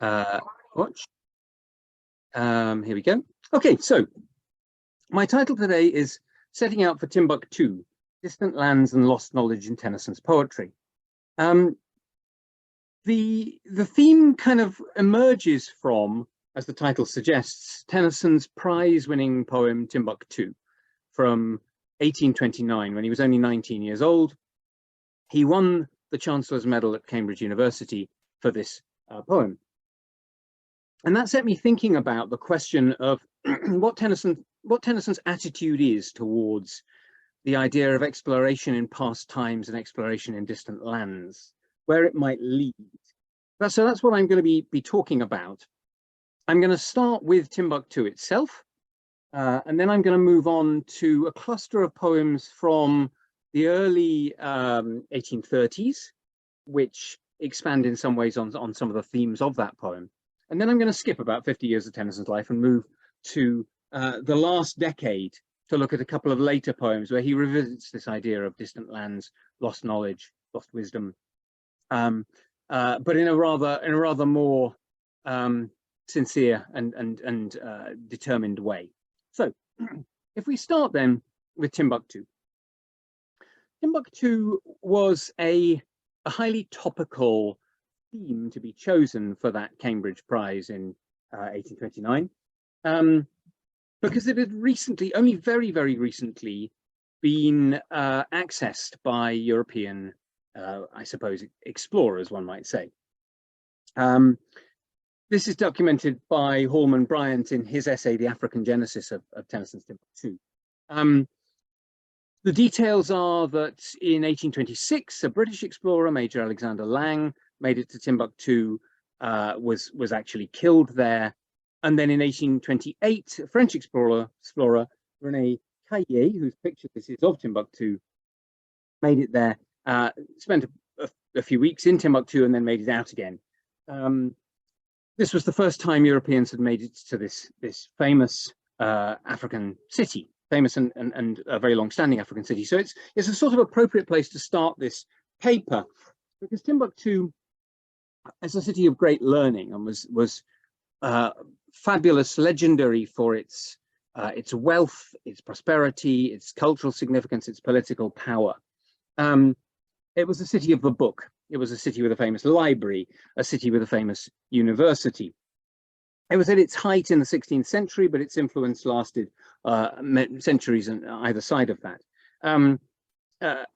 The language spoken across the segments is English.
Uh, watch. Here we go. Okay, so my title today is Setting Out for Timbuctoo, Distant Lands and Lost Knowledge in Tennyson's Poetry. The theme kind of emerges from, as the title suggests, Tennyson's prize-winning poem Timbuctoo from 1829, when he was only 19 years old. He won the Chancellor's Medal at Cambridge University for this poem. And that set me thinking about the question of what Tennyson's attitude is towards the idea of exploration in past times and exploration in distant lands, where it might lead. So that's what I'm going to be talking about. I'm going to start with Timbuctoo itself, and then I'm going to move on to a cluster of poems from the early 1830s, which expand in some ways on some of the themes of that poem. And then I'm going to skip about 50 years of Tennyson's life and move to the last decade to look at a couple of later poems where he revisits this idea of distant lands, lost knowledge, lost wisdom, but in a rather more sincere and determined way. So if we start then with Timbuctoo. Timbuctoo was a highly topical theme to be chosen for that Cambridge Prize in 1829, because it had recently, only very, very recently, been accessed by European, I suppose, explorers, one might say. This is documented by Holmes and Bryant in his essay, The African Genesis of Tennyson's Timbuctoo. The details are that in 1826, a British explorer, Major Alexander Lang, made it to Timbuctoo, was actually killed there. And then in 1828, a French explorer René Caillié, whose picture this is of Timbuctoo, made it there, spent a few weeks in Timbuctoo and then made it out again. This was the first time Europeans had made it to this famous African city, famous and a very long-standing African city. So it's a sort of appropriate place to start this paper, because Timbuctoo is a city of great learning and was fabulous, legendary for its wealth, its prosperity, its cultural significance, its political power. It was a city of the book. It was a city with a famous library, a city with a famous university. It was at its height in the 16th century, but its influence lasted centuries on either side of that.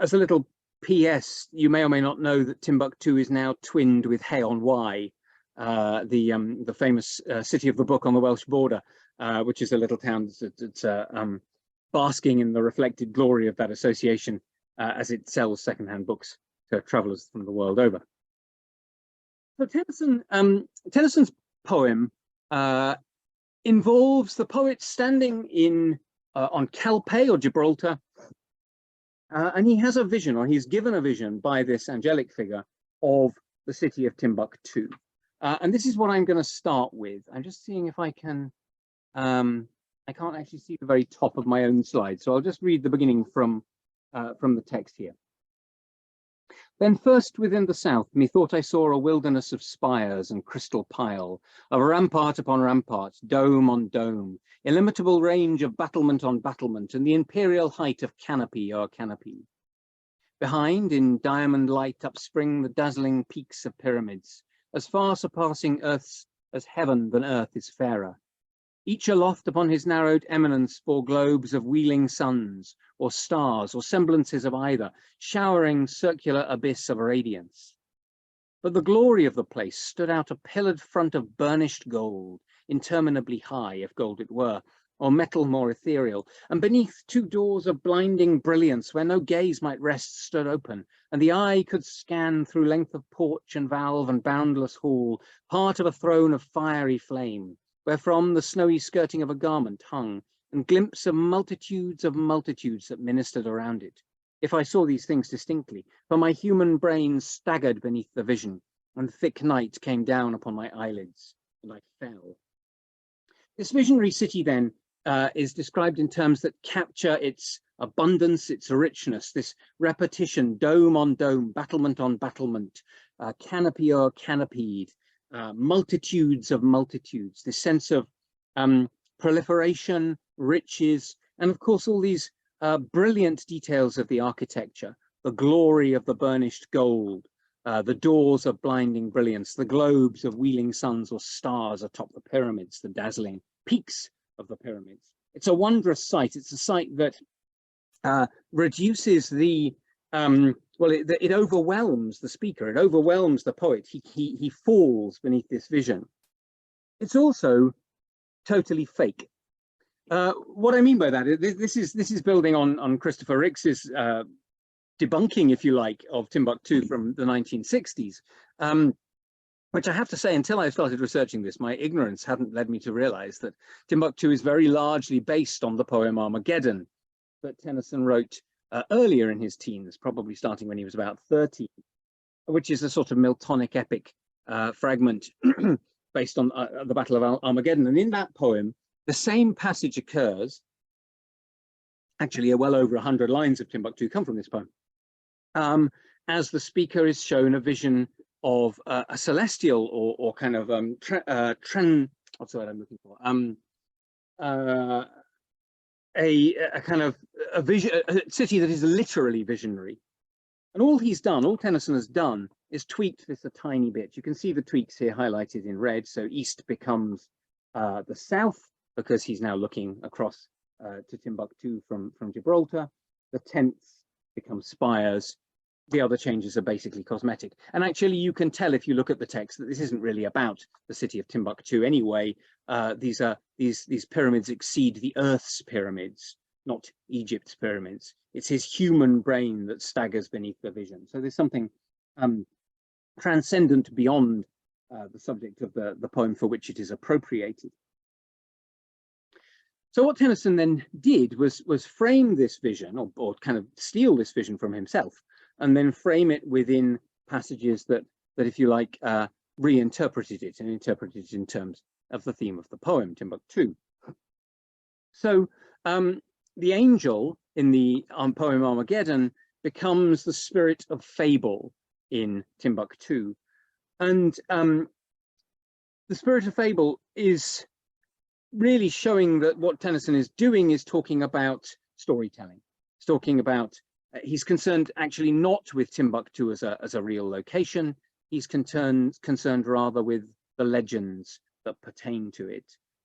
As a little PS, you may or may not know that Timbuctoo is now twinned with Hay-on-Wye, the famous city of the book on the Welsh border, which is a little town that's basking in the reflected glory of that association as it sells secondhand books to travellers from the world over. So Tennyson's poem involves the poet standing on Calpe or Gibraltar, and he has a vision, or he's given a vision by this angelic figure of the city of Timbuctoo. And this is what I'm going to start with. I'm just seeing if I can, I can't actually see the very top of my own slide, so I'll just read the beginning from the text here. Then first within the south, methought I saw a wilderness of spires and crystal pile, of rampart upon rampart, dome on dome, illimitable range of battlement on battlement, and the imperial height of canopy o'er canopy. Behind, in diamond light, upspring the dazzling peaks of pyramids, as far surpassing earth's as heaven than earth is fairer. Each aloft upon his narrowed eminence bore globes of wheeling suns, or stars, or semblances of either, showering circular abyss of radiance. But the glory of the place stood out a pillared front of burnished gold, interminably high, if gold it were, or metal more ethereal, and beneath two doors of blinding brilliance, where no gaze might rest, stood open, and the eye could scan through length of porch and valve and boundless hall, part of a throne of fiery flame, wherefrom the snowy skirting of a garment hung, and glimpse of multitudes that ministered around it. If I saw these things distinctly, for my human brain staggered beneath the vision, and thick night came down upon my eyelids, and I fell. This visionary city then is described in terms that capture its abundance, its richness, this repetition, dome on dome, battlement on battlement, canopy o'er canopied, multitudes of multitudes, this sense of proliferation, riches, and of course all these brilliant details of the architecture, the glory of the burnished gold, the doors of blinding brilliance, the globes of wheeling suns or stars atop the pyramids, the dazzling peaks of the pyramids. It's a wondrous sight. It's a sight that reduces the well, it overwhelms the speaker. It overwhelms the poet. He falls beneath this vision. It's also totally fake. What I mean by that, this is building on Christopher Ricks's debunking, if you like, of Timbuctoo from the 1960s, which I have to say, until I started researching this, my ignorance hadn't led me to realize that Timbuctoo is very largely based on the poem Armageddon that Tennyson wrote earlier in his teens, probably starting when he was about 13, which is a sort of Miltonic epic fragment based on the Battle of Armageddon. And in that poem, the same passage occurs. Actually, well over 100 lines of Timbuctoo come from this poem. As the speaker is shown a vision of a celestial or kind of what's the word I'm looking for? A kind of a city that is literally visionary. And all Tennyson has done is tweaked this a tiny bit. You can see the tweaks here highlighted in red. So east becomes the south, because he's now looking across to Timbuctoo from Gibraltar. The tents become spires. The other changes are basically cosmetic. And actually, you can tell if you look at the text that this isn't really about the city of Timbuctoo anyway. These pyramids exceed the Earth's pyramids, not Egypt's pyramids. It's his human brain that staggers beneath the vision. So there's something transcendent beyond the subject of the poem for which it is appropriated. So what Tennyson then did was frame this vision, or kind of steal this vision from himself, and then frame it within passages that if you like, reinterpreted it and interpreted it in terms of the theme of the poem, Timbuctoo. So the angel in the poem Armageddon becomes the spirit of fable in Timbuctoo. And the spirit of fable is really showing that what Tennyson is doing is talking about storytelling. He's talking about, he's concerned actually not with Timbuctoo as a real location. He's concerned rather with the legends that pertain to it.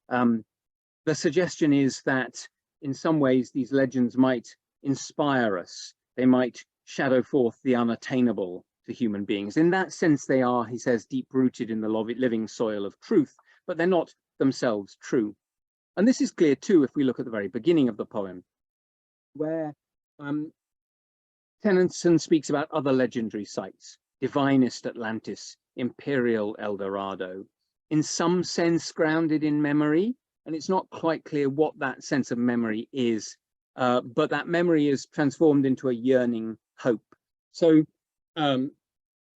The suggestion is that in some ways these legends might inspire us. They might shadow forth the unattainable to human beings. In that sense, they are, he says, deep-rooted in the living soil of truth, but they're not themselves true. And this is clear too if we look at the very beginning of the poem, where Tennyson speaks about other legendary sites: divinest Atlantis, imperial El Dorado, in some sense grounded in memory. And it's not quite clear what that sense of memory is, but that memory is transformed into a yearning hope. So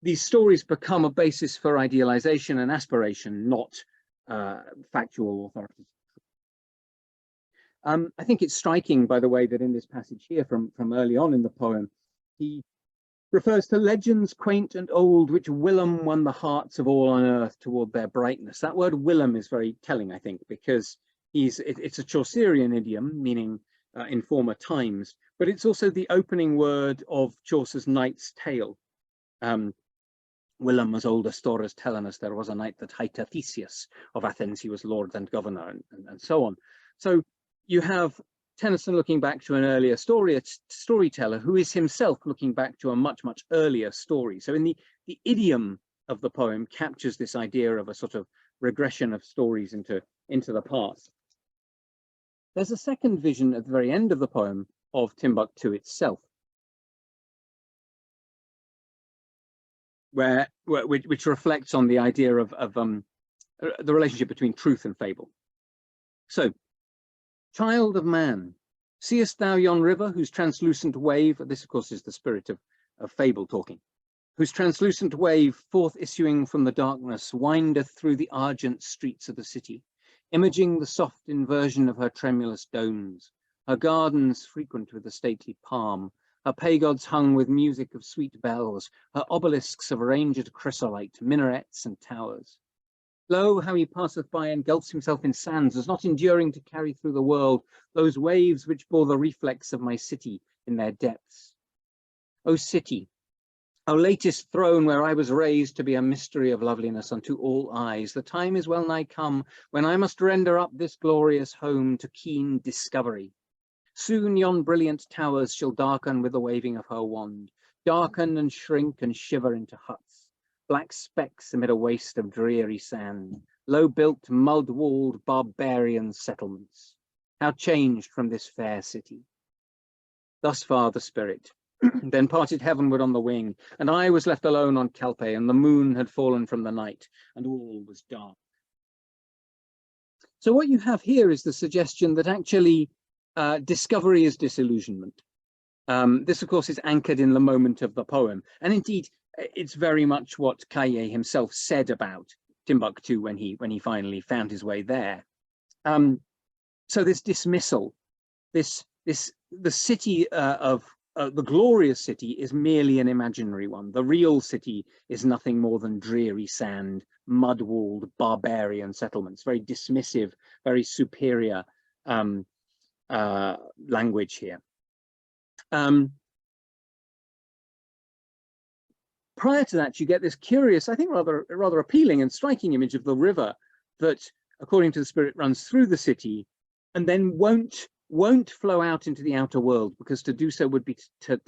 these stories become a basis for idealization and aspiration, not factual authority. I think it's striking, by the way, that in this passage here from early on in the poem, he refers to legends quaint and old, which whilom won the hearts of all on earth toward their brightness. That word whilom is very telling, I think, because it's a Chaucerian idiom, meaning in former times, but it's also the opening word of Chaucer's Knight's Tale. Whilom, as old Astora's telling us, there was a knight that hight Theseus of Athens, he was lord and governor, and so on. So you have Tennyson looking back to an earlier storyteller who is himself looking back to a much, much earlier story. So in the idiom of the poem captures this idea of a sort of regression of stories into the past. There's a second vision at the very end of the poem of Timbuctoo itself, which reflects on the idea of the relationship between truth and fable. So, child of man, seest thou yon river whose translucent wave, this of course is the spirit of fable talking, whose translucent wave forth issuing from the darkness windeth through the argent streets of the city, imaging the soft inversion of her tremulous domes, her gardens frequent with the stately palm, her pagods hung with music of sweet bells, her obelisks of ranged chrysolite, minarets and towers. Lo, how he passeth by, engulfs himself in sands, as not enduring to carry through the world those waves which bore the reflex of my city in their depths. O city, O latest throne where I was raised to be a mystery of loveliness unto all eyes, the time is well nigh come when I must render up this glorious home to keen discovery. Soon yon brilliant towers shall darken with the waving of her wand, darken and shrink and shiver into huts, black specks amid a waste of dreary sand, low-built, mud-walled barbarian settlements. How changed from this fair city. Thus far the spirit. Then parted heavenward on the wing, and I was left alone on Calpe, and the moon had fallen from the night, and all was dark. So what you have here is the suggestion that actually discovery is disillusionment. This, of course, is anchored in the moment of the poem. And indeed, it's very much what Kaye himself said about Timbuctoo when he finally found his way there. So this dismissal, the city of the glorious city is merely an imaginary one. The real city is nothing more than dreary sand, mud-walled barbarian settlements, very dismissive, very superior language here. Prior to that, you get this curious, I think rather appealing and striking image of the river that, according to the spirit, runs through the city and then won't flow out into the outer world, because to do so would be to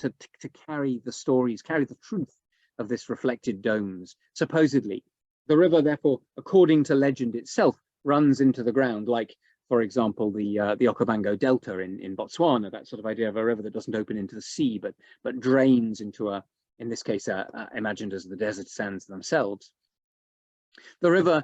carry the stories, carry the truth of this reflected domes. Supposedly, the river, therefore, according to legend itself, runs into the ground, like, for example, the Okavango Delta in Botswana, that sort of idea of a river that doesn't open into the sea, but drains into a, in this case, imagined as the desert sands themselves. The river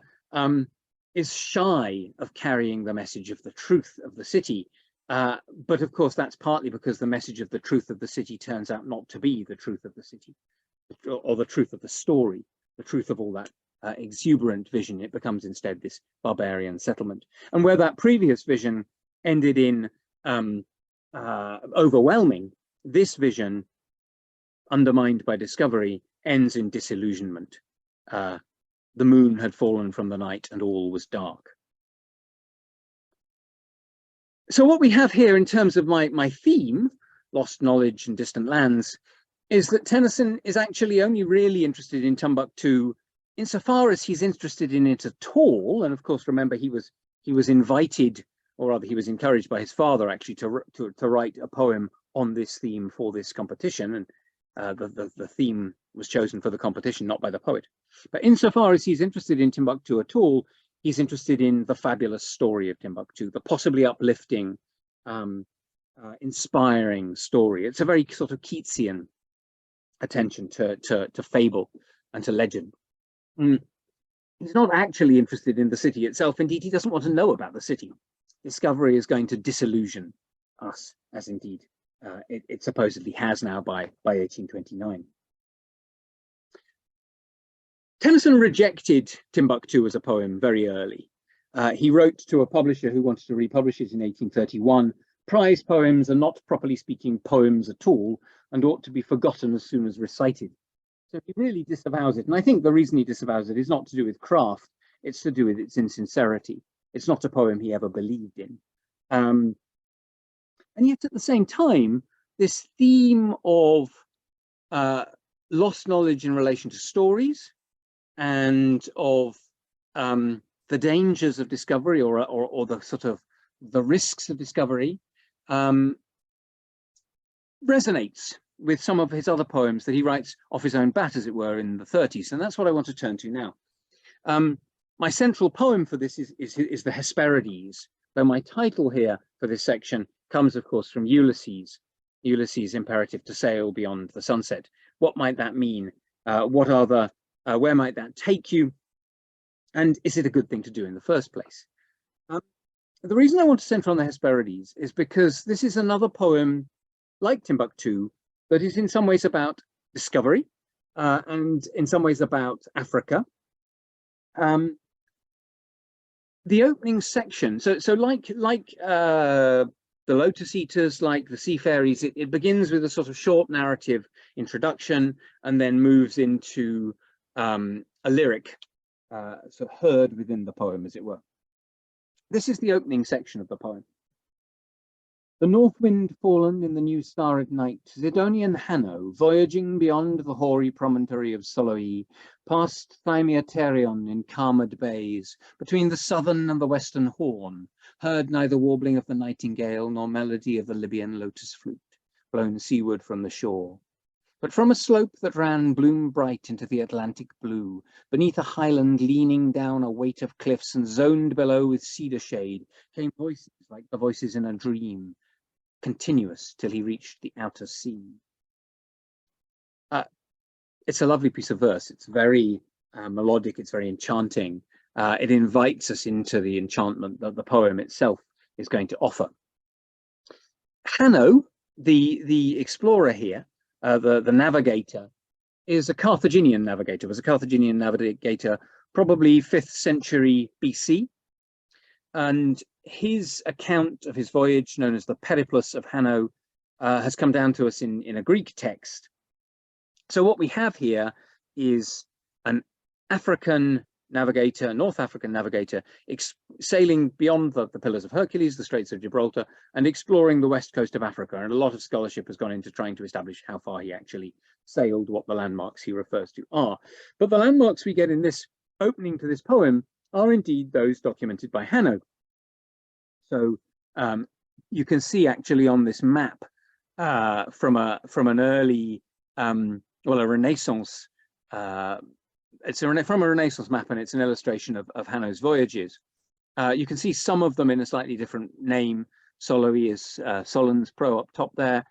is shy of carrying the message of the truth of the city, but of course that's partly because the message of the truth of the city turns out not to be the truth of the city, or the truth of the story, the truth of all that exuberant vision. It becomes instead this barbarian settlement. And where that previous vision ended in overwhelming, this vision, undermined by discovery, ends in disillusionment. The moon had fallen from the night and all was dark. So what we have here in terms of my theme, lost knowledge and distant lands, is that Tennyson is actually only really interested in Timbuctoo insofar as he's interested in it at all. And of course, remember, he was invited, or rather he was encouraged by his father actually to write a poem on this theme for this competition. And the theme was chosen for the competition, not by the poet. But insofar as he's interested in Timbuctoo at all, he's interested in the fabulous story of Timbuctoo, the possibly uplifting, inspiring story. It's a very sort of Keatsian attention to fable and to legend. He's not actually interested in the city itself. Indeed, he doesn't want to know about the city. Discovery is going to disillusion us, as indeed it supposedly has now by 1829. Tennyson rejected Timbuctoo as a poem very early. He wrote to a publisher who wanted to republish it in 1831. Prize poems are not, properly speaking, poems at all, and ought to be forgotten as soon as recited. So he really disavows it. And I think the reason he disavows it is not to do with craft, it's to do with its insincerity. It's not a poem he ever believed in. And yet at the same time, this theme of lost knowledge in relation to stories and of the dangers of discovery, or the sort of the risks of discovery, resonates with some of his other poems that he writes off his own bat, as it were, in the 30s. And that's what I want to turn to now. My central poem for this is the Hesperides, though my title here for this section comes, of course, from Ulysses' imperative to sail beyond the sunset. What might that mean? What are the where might that take you? And is it a good thing to do in the first place? The reason I want to center on the Hesperides is because this is another poem like Timbuctoo that is in some ways about discovery and in some ways about Africa. The opening section, so like the Lotus Eaters, like the Sea Fairies, it begins with a sort of short narrative introduction and then moves into a lyric sort of heard within the poem, as it were. This is the opening section of the poem. The north wind fallen in the new star of night, Zidonian Hanno, voyaging beyond the hoary promontory of Soloi, past Thymiaterion in calmed bays, between the southern and the western horn, heard neither warbling of the nightingale nor melody of the Libyan lotus flute, blown seaward from the shore. But from a slope that ran bloom bright into the Atlantic blue, beneath a highland leaning down a weight of cliffs and zoned below with cedar shade, came voices like the voices in a dream, continuous till he reached the outer sea. It's a lovely piece of verse. It's very melodic. It's very enchanting. It invites us into the enchantment that the poem itself is going to offer. Hanno, the explorer here, the navigator, is a Carthaginian navigator. Was a Carthaginian navigator, probably 5th century BC, and his account of his voyage, known as the Periplus of Hanno, has come down to us in a Greek text. So what we have here is an African navigator, North African navigator, sailing beyond the Pillars of Hercules, the Straits of Gibraltar, and exploring the west coast of Africa. And a lot of scholarship has gone into trying to establish how far he actually sailed, what the landmarks he refers to are. But the landmarks we get in this opening to this poem are indeed those documented by Hanno. So you can see actually on this map from an early, well, a Renaissance, from a Renaissance map, and it's an illustration of Hanno's voyages. You can see some of them in a slightly different name. Soloi is Solon's Pro up top there.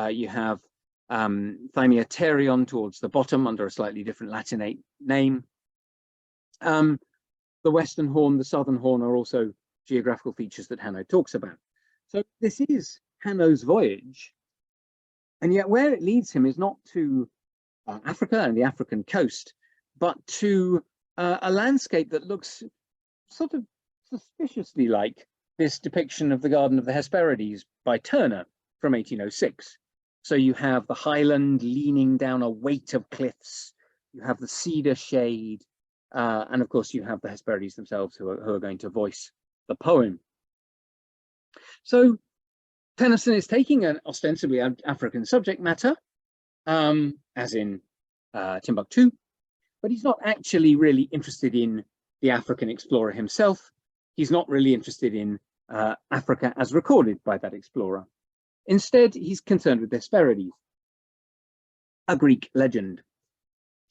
You have Thymiaterion towards the bottom under a slightly different Latinate name. The Western Horn, the Southern Horn are also geographical features that Hanno talks about. So this is Hanno's voyage, and yet where it leads him is not to Africa and the African coast, but to a landscape that looks sort of suspiciously like this depiction of the Garden of the Hesperides by Turner from 1806. So you have the highland leaning down a weight of cliffs, you have the cedar shade, and of course you have the Hesperides themselves who are going to voice the poem. So Tennyson is taking an ostensibly African subject matter, as in Timbuctoo, but he's not actually really interested in the African explorer himself. He's not really interested in Africa as recorded by that explorer. Instead, he's concerned with the Hesperides, a Greek legend.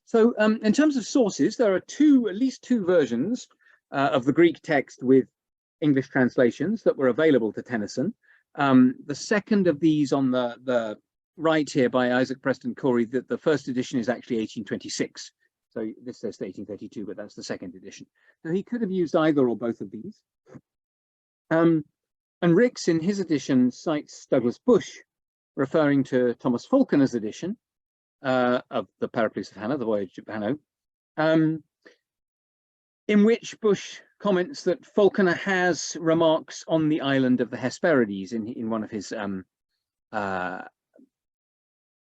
So in terms of sources, there are at least two versions of the Greek text with English translations that were available to Tennyson. The second of these on the right here by Isaac Preston Corey, the first edition is actually 1826. So this says 1832, but that's the second edition. So he could have used either or both of these. And Rix, in his edition, cites Douglas Bush, referring to Thomas Falconer's edition of the Periplus of Hanno, the Voyage of Hanno, in which Bush comments that Falconer has remarks on the island of the Hesperides in one of his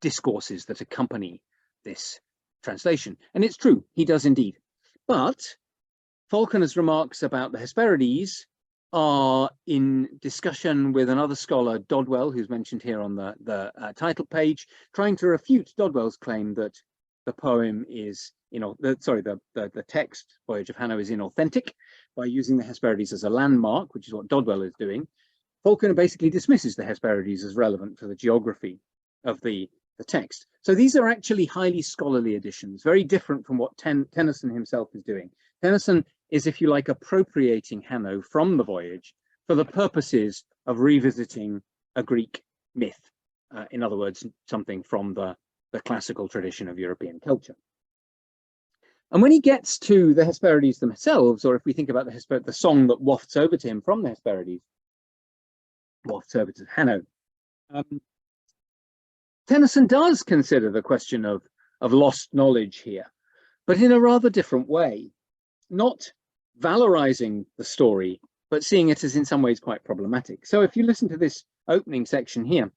discourses that accompany this translation. And it's true, he does indeed. But Falconer's remarks about the Hesperides are in discussion with another scholar, Dodwell, who's mentioned here on the title page, trying to refute Dodwell's claim that the poem is, the text, Voyage of Hanno, is inauthentic by using the Hesperides as a landmark, which is what Dodwell is doing. Falconer basically dismisses the Hesperides as relevant to the geography of the text. So these are actually highly scholarly editions, very different from what Tennyson himself is doing. Tennyson is, if you like, appropriating Hanno from the voyage for the purposes of revisiting a Greek myth. In other words, something from the classical tradition of European culture. And when he gets to the Hesperides themselves, or if we think about the song that wafts over to him from the Hesperides, wafts over to Hanno, Tennyson does consider the question of lost knowledge here, but in a rather different way, not valorizing the story, but seeing it as in some ways quite problematic. So if you listen to this opening section here,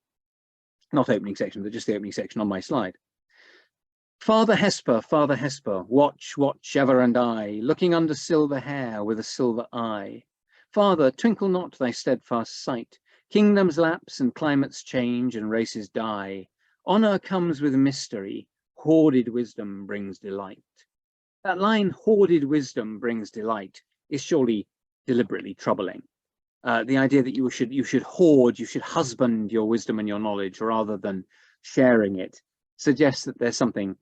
not opening section, but just the opening section on my slide, Father Hesper, watch, watch ever and aye, looking under silver hair with a silver eye. Father, twinkle not thy steadfast sight. Kingdoms lapse and climates change and races die. Honor comes with mystery, hoarded wisdom brings delight. That line, hoarded wisdom brings delight, is surely deliberately troubling. The idea that you should hoard, you should husband your wisdom and your knowledge rather than sharing it, suggests that there's something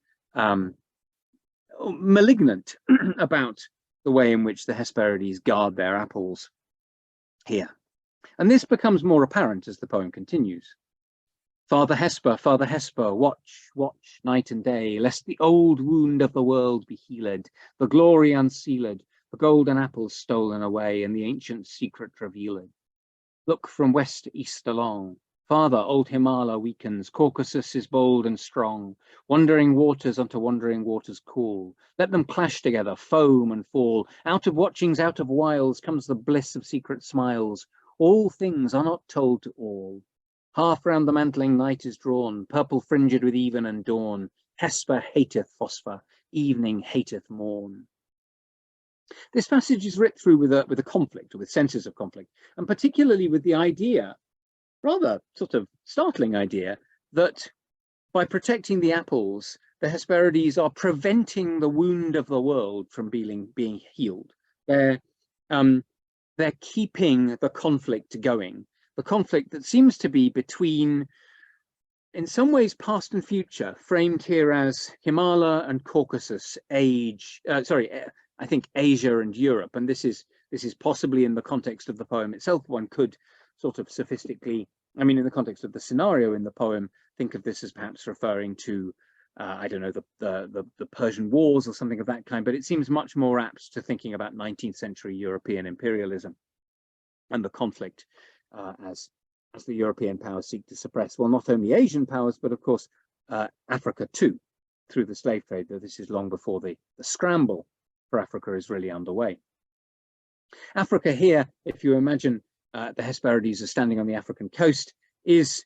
malignant about the way in which the Hesperides guard their apples here. And this becomes more apparent as the poem continues. Father Hesper, watch, watch night and day, lest the old wound of the world be healed, the glory unsealed, the golden apples stolen away, and the ancient secret revealed. Look from west to east along. Father, old Himala weakens, Caucasus is bold and strong. Wandering waters unto wandering waters call. Let them clash together, foam and fall. Out of watchings, out of wiles, comes the bliss of secret smiles. All things are not told to all. Half round the mantling night is drawn, purple fringed with even and dawn. Hesper hateth phosphor, evening hateth morn. This passage is writ through with a conflict, or with senses of conflict, and particularly with the idea, rather sort of startling idea, that by protecting the apples, the Hesperides are preventing the wound of the world from being healed. They're keeping the conflict going. The conflict that seems to be between, in some ways, past and future, framed here as Himala and Caucasus, I think Asia and Europe. And this is possibly in the context of the poem itself. One could sort of sophistically, I mean, in the context of the scenario in the poem, think of this as perhaps referring to, I don't know, the Persian Wars or something of that kind. But it seems much more apt to thinking about 19th century European imperialism and the conflict as the European powers seek to suppress, well, not only Asian powers, but of course, Africa too, through the slave trade, though this is long before the scramble for Africa is really underway. Africa here, if you imagine the Hesperides are standing on the African coast, is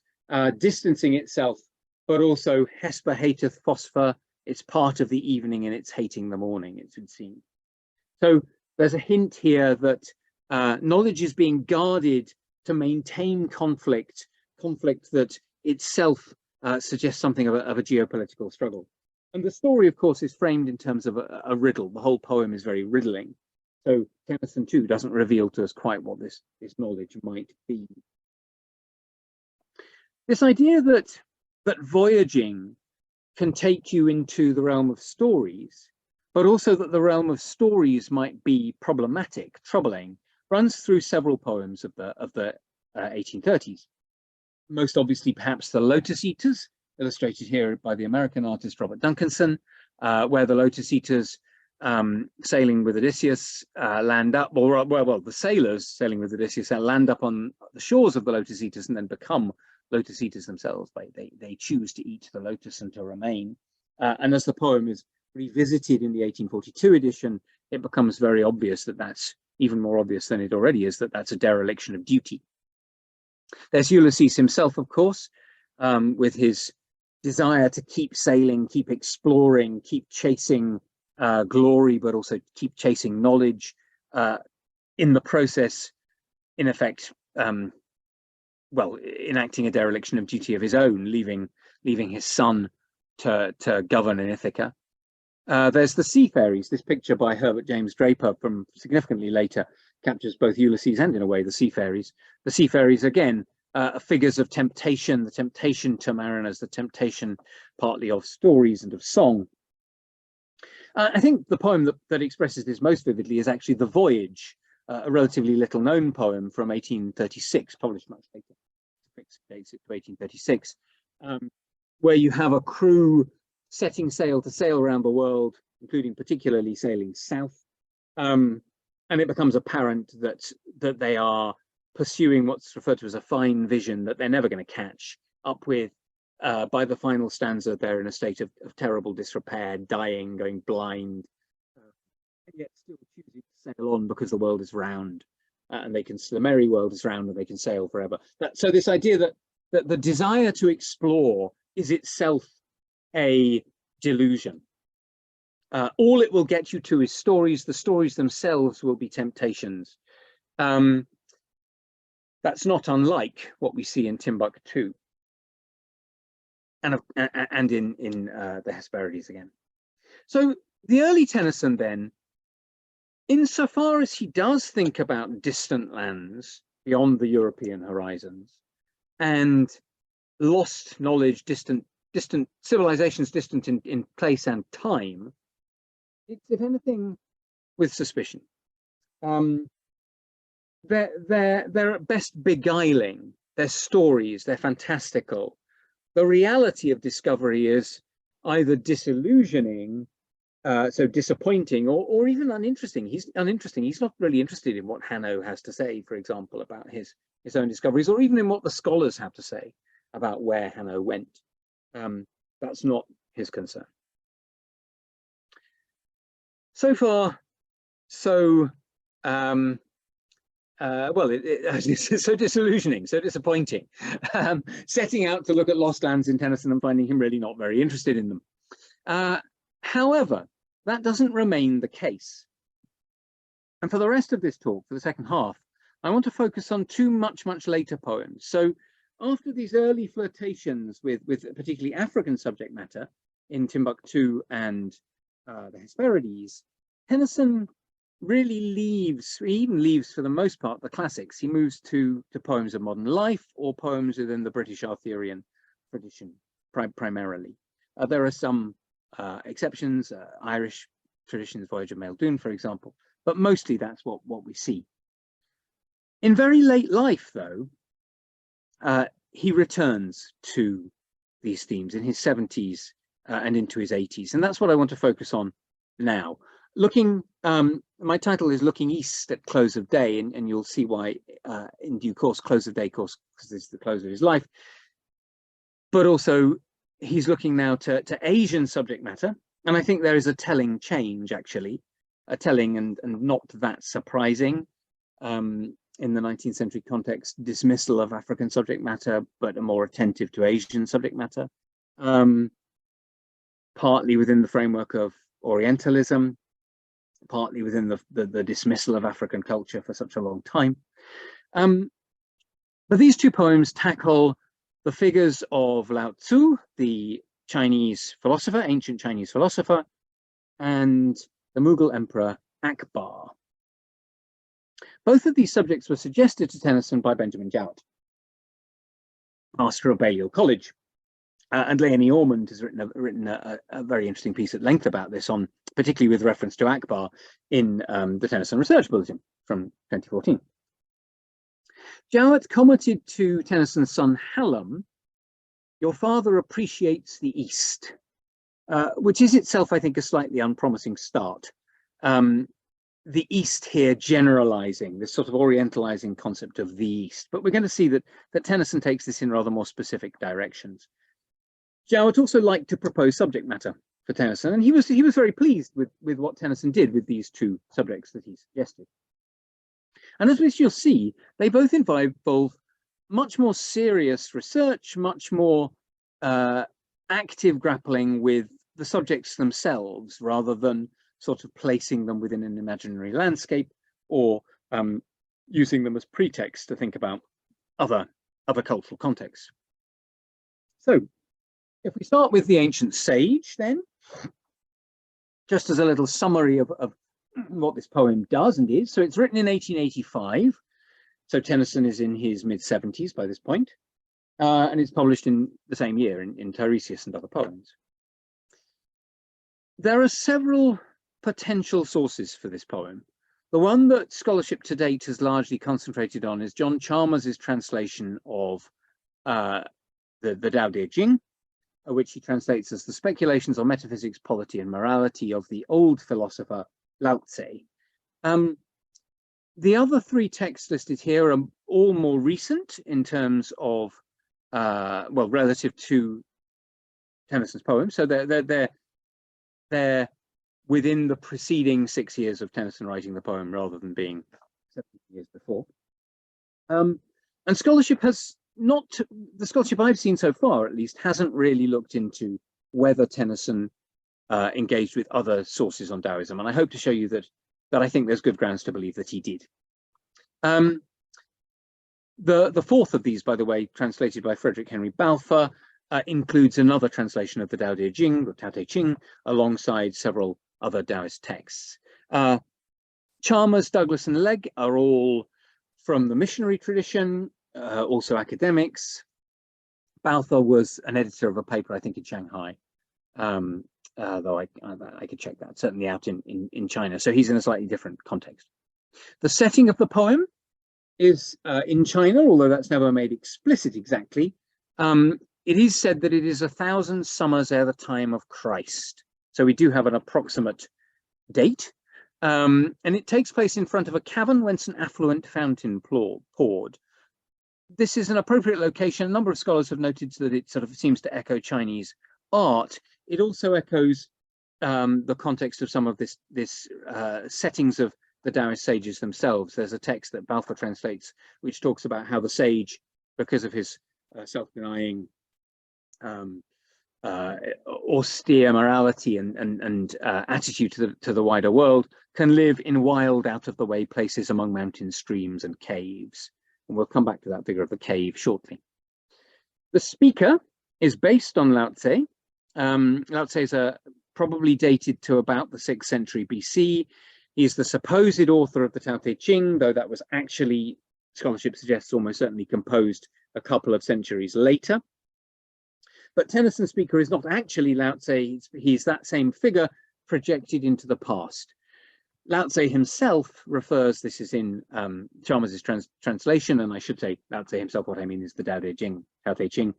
distancing itself, but also Hesper hateth phosphor. It's part of the evening and it's hating the morning, it would seem. So there's a hint here that knowledge is being guarded to maintain conflict that itself suggests something of a geopolitical struggle. And the story, of course, is framed in terms of a riddle. The whole poem is very riddling. So Tennyson too doesn't reveal to us quite what this knowledge might be. This idea that voyaging can take you into the realm of stories, but also that the realm of stories might be problematic, troubling, runs through several poems of the 1830s. Most obviously, perhaps the Lotus Eaters, illustrated here by the American artist Robert Duncanson, where the Lotus Eaters sailing with Odysseus land up, or well, the sailors sailing with Odysseus land up on the shores of the Lotus Eaters and then become Lotus Eaters themselves. They choose to eat the lotus and to remain. And as the poem is revisited in the 1842 edition, it becomes very obvious that that's even more obvious than it already is, that that's a dereliction of duty. There's Ulysses himself, of course, with his desire to keep sailing, keep exploring, keep chasing glory, but also keep chasing knowledge. In the process, in effect, enacting a dereliction of duty of his own, leaving his son to govern in Ithaca. There's the Sea Fairies. This picture by Herbert James Draper from significantly later captures both Ulysses and, in a way, the Sea Fairies. The Sea Fairies, again, are figures of temptation, the temptation to mariners, the temptation partly of stories and of song. I think the poem that expresses this most vividly is actually The Voyage, a relatively little known poem from 1836, published much later, dates it to 1836, where you have a crew setting sail to sail around the world, including particularly sailing south. And it becomes apparent that they are pursuing what's referred to as a fine vision that they're never going to catch up with. By the final stanza, they're in a state of terrible disrepair, dying, going blind, and yet still choosing to sail on because the world is round, and the merry world is round, and they can sail forever. So this idea that the desire to explore is itself a delusion. All it will get you to is stories. The stories themselves will be temptations. That's not unlike what we see in Timbuctoo and in the Hesperides again. So the early Tennyson then, insofar as he does think about distant lands beyond the European horizons and lost knowledge, distant civilizations, distant in place and time, it's, if anything, with suspicion. They're at best beguiling. They're stories, they're fantastical. The reality of discovery is either disillusioning, so disappointing, or even uninteresting. He's uninteresting. He's not really interested in what Hanno has to say, for example, about his own discoveries, or even in what the scholars have to say about where Hanno went. That's not his concern. So far, so well, it's so disillusioning, so disappointing. Setting out to look at lost lands in Tennyson and finding him really not very interested in them. However, that doesn't remain the case. And for the rest of this talk, for the second half, I want to focus on two much later poems. So after these early flirtations with particularly African subject matter in Timbuctoo and the Hesperides, Tennyson really leaves, he even leaves for the most part the classics. He moves to poems of modern life or poems within the British Arthurian tradition primarily. There are some exceptions, Irish traditions, Voyage of Maelduin, for example, but mostly that's what we see. In very late life, though, he returns to these themes in his 70s and into his 80s, and that's what I want to focus on now. Looking, my title is Looking East at Close of Day, and you'll see why in due course, close of day, course, because this is the close of his life. But also, he's looking now to Asian subject matter, and I think there is a telling change, actually, a telling and not that surprising in the 19th century context, dismissal of African subject matter, but a more attentive to Asian subject matter, partly within the framework of Orientalism, partly within the dismissal of African culture for such a long time. But these two poems tackle the figures of Lao Tzu, the Chinese philosopher, ancient Chinese philosopher, and the Mughal emperor Akbar. Both of these subjects were suggested to Tennyson by Benjamin Jowett, master of Balliol College. And Leonie Ormond has written a very interesting piece at length about this, particularly with reference to Akbar, in the Tennyson Research Bulletin from 2014. Jowett commented to Tennyson's son Hallam, "Your father appreciates the East," which is itself, I think, a slightly unpromising start. The East here generalizing this sort of orientalizing concept of the East, but we're going to see that Tennyson takes this in rather more specific directions. Jowett also liked to propose subject matter for Tennyson, and he was very pleased with what Tennyson did with these two subjects that he suggested. And as you'll see, they both involve much more serious research, much more active grappling with the subjects themselves, rather than sort of placing them within an imaginary landscape or using them as pretext to think about other cultural contexts. So, if we start with the ancient sage, then, just as a little summary of what this poem does and is. So it's written in 1885. So Tennyson is in his mid-70s by this point. And it's published in the same year in Tiresias and Other Poems. There are several potential sources for this poem. The one that scholarship to date has largely concentrated on is John Chalmers's translation of the Tao Te Ching, which he translates as the speculations on metaphysics, polity, and morality of the old philosopher Lao Tzu. The other three texts listed here are all more recent in terms of, well, relative to Tennyson's poem. So they're within the preceding 6 years of Tennyson writing the poem, rather than being 70 years before. And scholarship has the scholarship I've seen so far, at least, hasn't really looked into whether Tennyson engaged with other sources on Taoism. And I hope to show you that I think there's good grounds to believe that he did. The fourth of these, by the way, translated by Frederick Henry Balfour, includes another translation of the Tao Te Ching, or Tao Te Ching, alongside several other Taoist texts. Chalmers, Douglas, and Legge are all from the missionary tradition, also academics. Balfour was an editor of a paper, I think, in Shanghai, though I could check that, certainly out in China. So he's in a slightly different context. The setting of the poem is in China, although that's never made explicit exactly. It is said that it is 1,000 summers ere the time of Christ. So we do have an approximate date. And it takes place in front of a cavern whence an affluent fountain poured. This is an appropriate location. A number of scholars have noted that it sort of seems to echo Chinese art. It also echoes the context of some of this settings of the Taoist sages themselves. There's a text that Balfour translates, which talks about how the sage, because of his self-denying austere morality and attitude to the wider world, can live in wild, out-of-the-way places among mountain streams and caves. And we'll come back to that figure of the cave shortly. The speaker is based on Lao Tse. Lao Tse is probably dated to about the 6th century BC. He's the supposed author of the Tao Te Ching, though that was actually, scholarship suggests, almost certainly composed a couple of centuries later. But Tennyson's speaker is not actually Lao Tse. He's that same figure projected into the past. Lao Tse himself refers, this is in Chalmers' translation, and I should say Lao Tse himself, what I mean is the Tao Te Ching,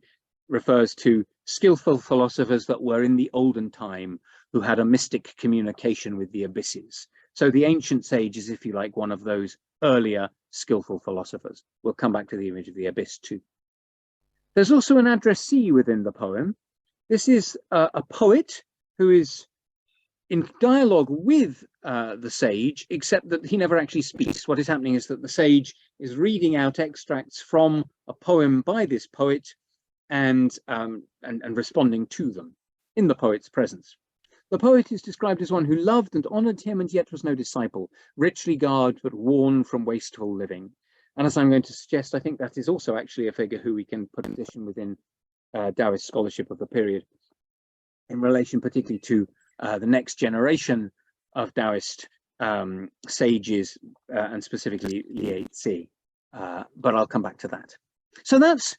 refers to skillful philosophers that were in the olden time who had a mystic communication with the abysses. So the ancient sage is, if you like, one of those earlier skillful philosophers. We'll come back to the image of the abyss too. There's also an addressee within the poem. This is a poet who is in dialogue with the sage, except that he never actually speaks. What is happening is that the sage is reading out extracts from a poem by this poet and responding to them in the poet's presence. The poet is described as one who loved and honored him and yet was no disciple, richly garbed but worn from wasteful living. And as I'm going to suggest, I think that is also actually a figure who we can put in addition within Taoist scholarship of the period in relation particularly to the next generation of Taoist sages and specifically Lieh Tse. But I'll come back to that. So that's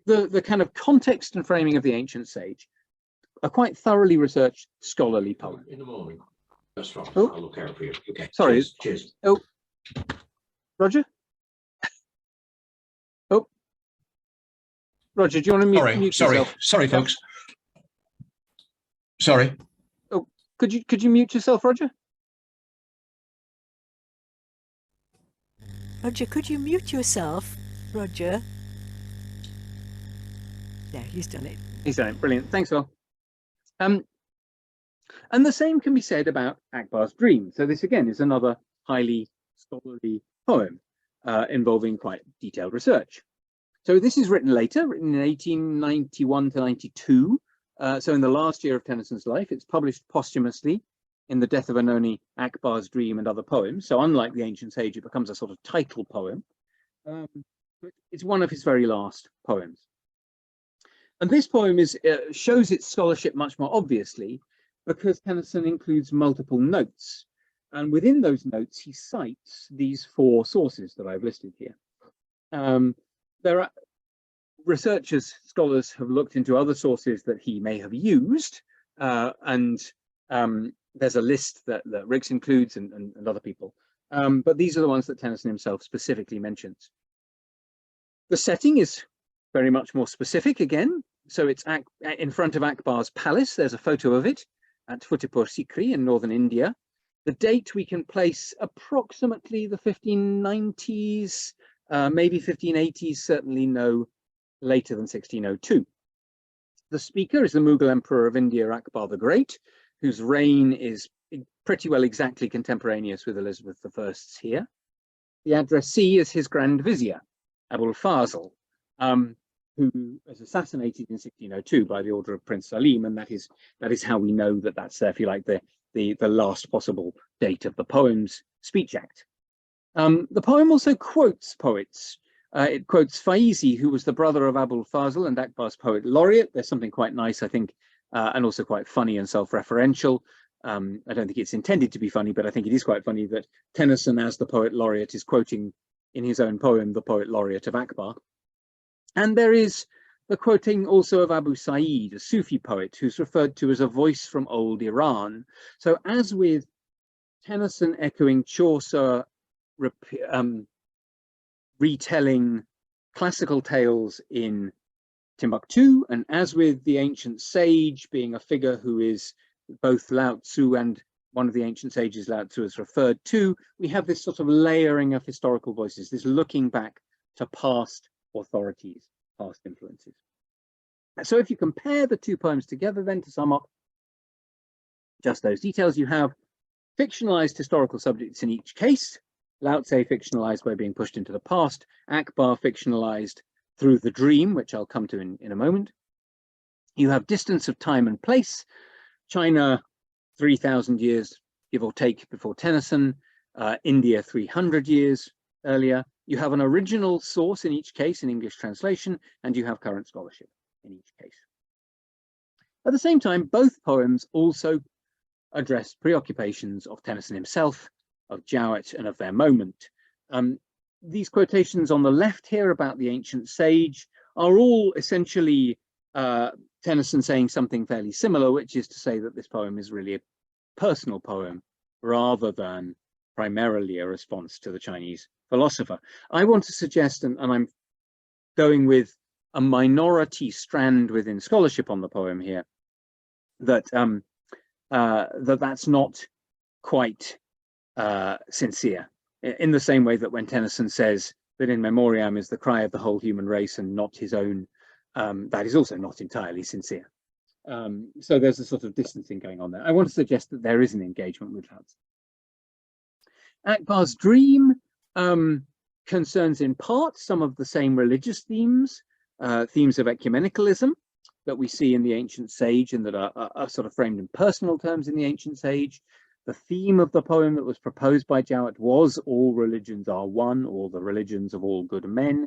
the kind of context and framing of the ancient sage. A quite thoroughly researched scholarly poem. In the morning. That's right. Oh. I'll look out for you. Okay. Sorry. Cheers. Oh, Roger? Oh. Roger, do you want to mute yourself? Sorry, folks. Sorry. Oh, could you mute yourself, Roger? Roger, could you mute yourself, Roger? Yeah, he's done it. He's done it. Brilliant. Thanks, Phil. And the same can be said about Akbar's Dream. So this again is another highly scholarly poem involving quite detailed research. So this is written later, written in 1891 to 92. So in the last year of Tennyson's life, it's published posthumously in The Death of Anoni, Akbar's Dream and Other Poems. So unlike the ancient sage, it becomes a sort of title poem. It's one of his very last poems. And this poem shows its scholarship much more obviously because Tennyson includes multiple notes. And within those notes, he cites these 4 sources that I've listed here. There are researchers, scholars have looked into other sources that he may have used. There's a list that Riggs includes and other people. But these are the ones that Tennyson himself specifically mentions. The setting is very much more specific again. So it's in front of Akbar's palace. There's a photo of it at Futtehpur Sikri in northern India. The date we can place approximately the 1590s, maybe 1580s, certainly no later than 1602. The speaker is the Mughal Emperor of India, Akbar the Great, whose reign is pretty well exactly contemporaneous with Elizabeth I's here. The addressee is his Grand Vizier, Abul Fazl. who was assassinated in 1602 by the order of Prince Salim, and that is how we know that that's, if you like, the last possible date of the poem's speech act. The poem also quotes poets. It quotes Faizi, who was the brother of Abul Fazl and Akbar's poet laureate. There's something quite nice, I think, and also quite funny and self-referential. I don't think it's intended to be funny, but I think it is quite funny that Tennyson, as the poet laureate, is quoting in his own poem the poet laureate of Akbar. And there is the quoting also of Abu Sa'id, a Sufi poet, who's referred to as a voice from old Iran. So as with Tennyson echoing Chaucer, retelling classical tales in Timbuctoo, and as with the ancient sage being a figure who is both Lao Tzu and one of the ancient sages Lao Tzu is referred to, we have this sort of layering of historical voices, this looking back to past authorities, past influences. So if you compare the two poems together, then to sum up just those details, you have fictionalized historical subjects in each case. Lao Tzu fictionalized by being pushed into the past, Akbar fictionalized through the dream, which I'll come to in a moment. You have distance of time and place, China 3,000 years, give or take, before Tennyson, India 300 years earlier. You have an original source in each case in English translation, and you have current scholarship in each case. At the same time, both poems also address preoccupations of Tennyson himself, of Jowett, and of their moment. These quotations on the left here about the ancient sage are all essentially Tennyson saying something fairly similar, which is to say that this poem is really a personal poem rather than primarily a response to the Chinese philosopher. I want to suggest, and I'm going with a minority strand within scholarship on the poem here, that that's not quite sincere, in the same way that when Tennyson says that in memoriam is the cry of the whole human race and not his own, that is also not entirely sincere. So there's a sort of distancing going on there. I want to suggest that there is an engagement with that. Akbar's dream concerns in part some of the same religious themes, themes of ecumenicalism that we see in the ancient sage and that are sort of framed in personal terms in the ancient sage. The theme of the poem that was proposed by Jowett was all religions are one, or the religions of all good men,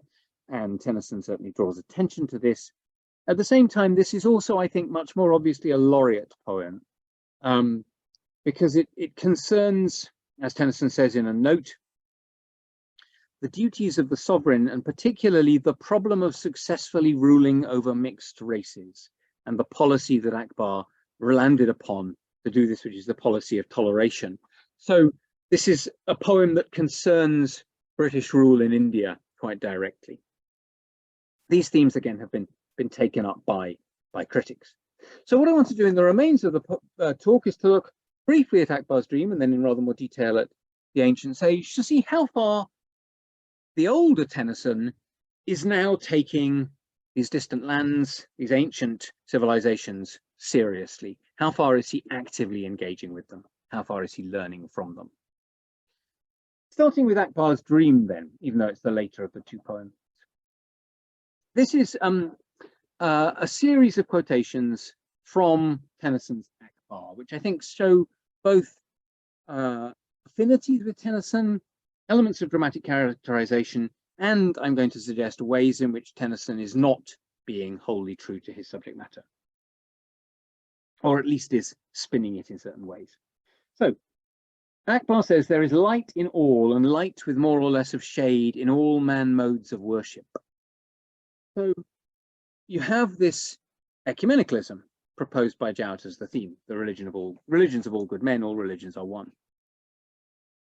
and Tennyson certainly draws attention to this. At the same time, this is also, I think, much more obviously a laureate poem, because it concerns, as Tennyson says in a note, the duties of the sovereign, and particularly the problem of successfully ruling over mixed races, and the policy that Akbar landed upon to do this, which is the policy of toleration. So this is a poem that concerns British rule in India quite directly. These themes, again, have been taken up by critics. So what I want to do in the remains of the talk is to look briefly at Akbar's dream, and then in rather more detail at the ancient sage, to see how far the older Tennyson is now taking these distant lands, these ancient civilizations, seriously. How far is he actively engaging with them? How far is he learning from them? Starting with Akbar's dream then, even though it's the later of the two poems. This is a series of quotations from Tennyson's Akbar, which I think show both affinities with Tennyson, elements of dramatic characterization, and I'm going to suggest ways in which Tennyson is not being wholly true to his subject matter, or at least is spinning it in certain ways. So Akbar says, there is light in all, and light with more or less of shade in all man modes of worship. So you have this ecumenicalism proposed by Jowett as the theme, the religions of all good men, all religions are one.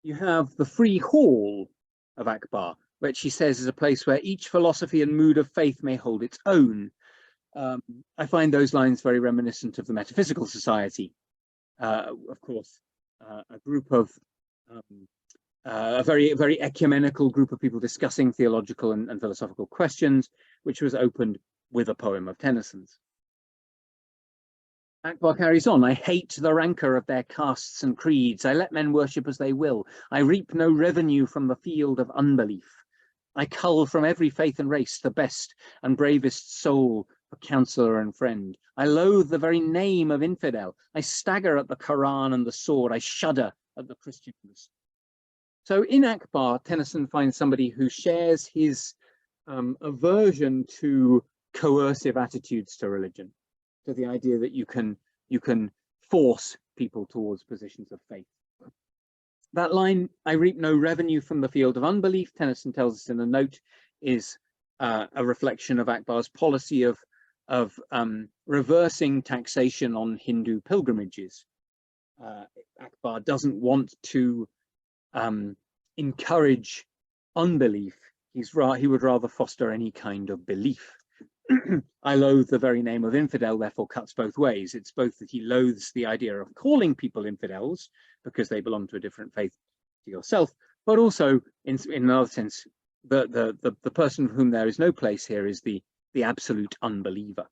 You have the free hall of Akbar, which he says is a place where each philosophy and mood of faith may hold its own. I find those lines very reminiscent of the Metaphysical Society, of course, a group of a very ecumenical group of people discussing theological and philosophical questions, which was opened with a poem of Tennyson's. Akbar carries on, I hate the rancour of their castes and creeds. I let men worship as they will. I reap no revenue from the field of unbelief. I cull from every faith and race the best and bravest soul for counsellor and friend. I loathe the very name of infidel. I stagger at the Quran and the sword. I shudder at the Christians. So in Akbar, Tennyson finds somebody who shares his aversion to coercive attitudes to religion, to the idea that you can force people towards positions of faith. That line, I reap no revenue from the field of unbelief, Tennyson tells us in a note, is a reflection of Akbar's policy of reversing taxation on Hindu pilgrimages. Akbar doesn't want to encourage unbelief. He would rather foster any kind of belief. I loathe the very name of infidel, therefore cuts both ways. It's both that he loathes the idea of calling people infidels because they belong to a different faith to yourself, but also in another sense, the person for whom there is no place here is the absolute unbeliever.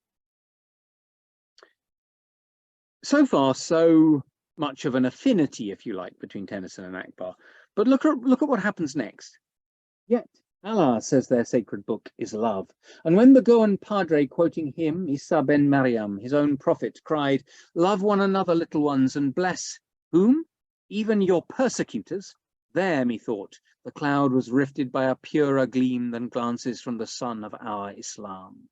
So far, so much of an affinity, if you like, between Tennyson and Akbar. But look at what happens next. Yet Allah, says their sacred book, is love. And when the Goan Padre, quoting him, Isa ben Maryam, his own prophet, cried, love one another, little ones, and bless whom? Even your persecutors. There, methought, the cloud was rifted by a purer gleam than glances from the sun of our Islam.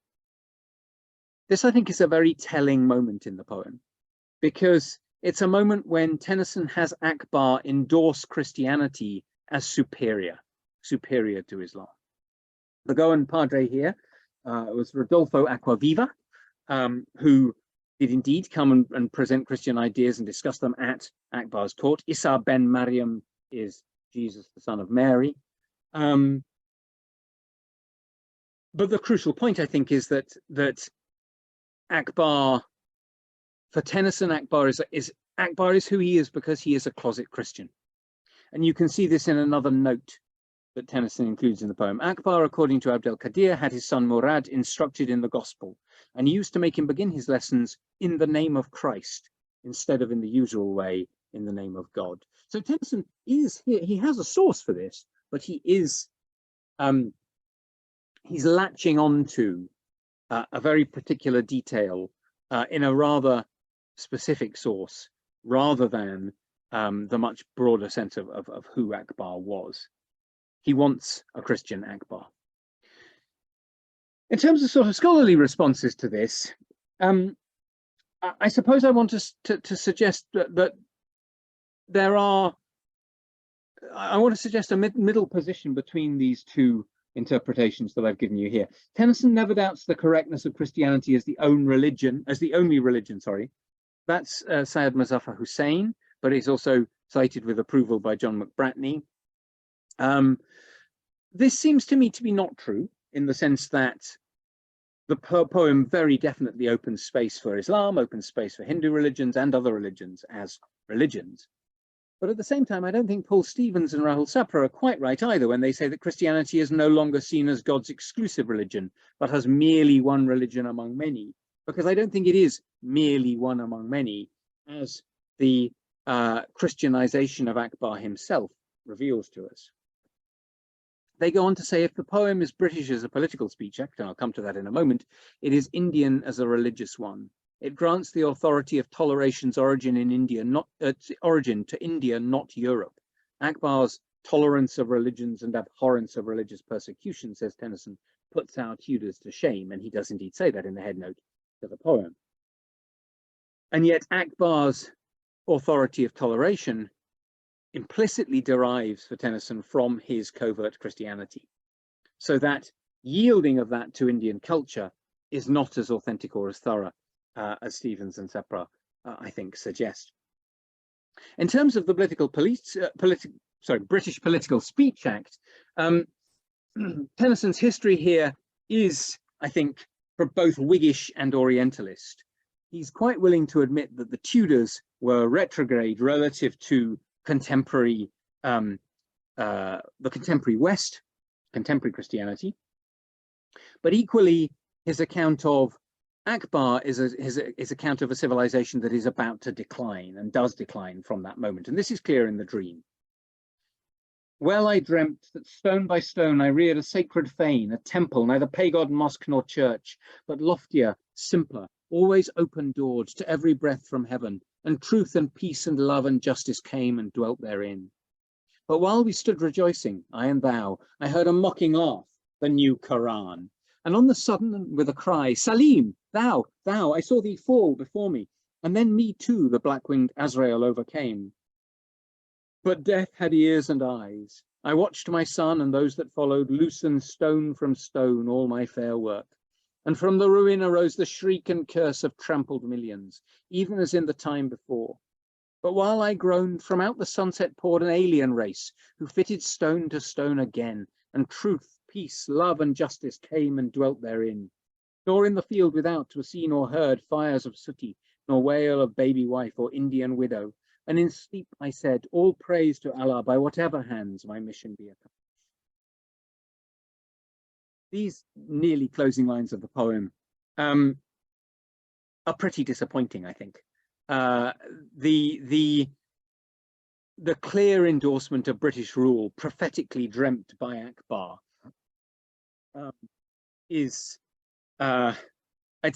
This, I think, is a very telling moment in the poem, because it's a moment when Tennyson has Akbar endorse Christianity as superior to Islam. The Goan Padre here was Rodolfo Acquaviva, who did indeed come and present Christian ideas and discuss them at Akbar's court. Isa ben Maryam is Jesus, the son of Mary. But the crucial point, I think, is that Akbar, for Tennyson, Akbar is who he is because he is a closet Christian. And you can see this in another note that Tennyson includes in the poem. Akbar, according to Abd al-Qadir, had his son Murad instructed in the gospel, and he used to make him begin his lessons in the name of Christ, instead of in the usual way, in the name of God. So Tennyson is here, he has a source for this, but he is, he's latching on to a very particular detail in a rather specific source, rather than the much broader sense of who Akbar was. He wants a Christian Akbar. In terms of sort of scholarly responses to this, I suppose I want to suggest that there are, I want to suggest a middle position between these two interpretations that I've given you here. Tennyson never doubts the correctness of Christianity as the only religion, sorry. That's Syed Muzaffar Hussain, but it's also cited with approval by John McBratney. This seems to me to be not true, in the sense that the poem very definitely opens space for Islam, opens space for Hindu religions and other religions as religions. But at the same time, I don't think Paul Stevens and Rahul Sapra are quite right either when they say that Christianity is no longer seen as God's exclusive religion, but as merely one religion among many. Because I don't think it is merely one among many, as the Christianization of Akbar himself reveals to us. They go on to say, if the poem is British as a political speech act, and I'll come to that in a moment, it is Indian as a religious one. It grants the authority of toleration's origin in India, origin to India, not Europe. Akbar's tolerance of religions and abhorrence of religious persecution, says Tennyson, puts our Tudors to shame, and he does indeed say that in the headnote to the poem. And yet Akbar's authority of toleration implicitly derives for Tennyson from his covert Christianity, so that yielding of that to Indian culture is not as authentic or as thorough as Stevens and Sapra, I think, suggest. In terms of the British Political Speech Act, Tennyson's history here is, I think, for both Whiggish and Orientalist. He's quite willing to admit that the Tudors were retrograde relative to contemporary, the contemporary West, contemporary Christianity, but equally his account of Akbar is his account of a civilization that is about to decline and does decline from that moment. And this is clear in the dream. Well I dreamt that stone by stone I reared a sacred fane, a temple, neither pagod mosque nor church, but loftier, simpler, always open-doored to every breath from heaven, and truth and peace and love and justice came and dwelt therein. But while we stood rejoicing, I and thou, I heard a mocking laugh, the new Quran. And on the sudden, with a cry, Salim, thou, I saw thee fall before me, and then me too the black-winged Azrael overcame. But death had ears and eyes. I watched my son and those that followed loosen stone from stone all my fair work. And from the ruin arose the shriek and curse of trampled millions, even as in the time before. But while I groaned, from out the sunset poured an alien race, who fitted stone to stone again, and truth, peace, love, and justice came and dwelt therein. Nor in the field without was seen or heard fires of sooty, nor wail of baby wife or Indian widow. And in sleep I said, all praise to Allah by whatever hands my mission be accomplished. These nearly closing lines of the poem are pretty disappointing, I think. The clear endorsement of British rule, prophetically dreamt by Akbar, it's a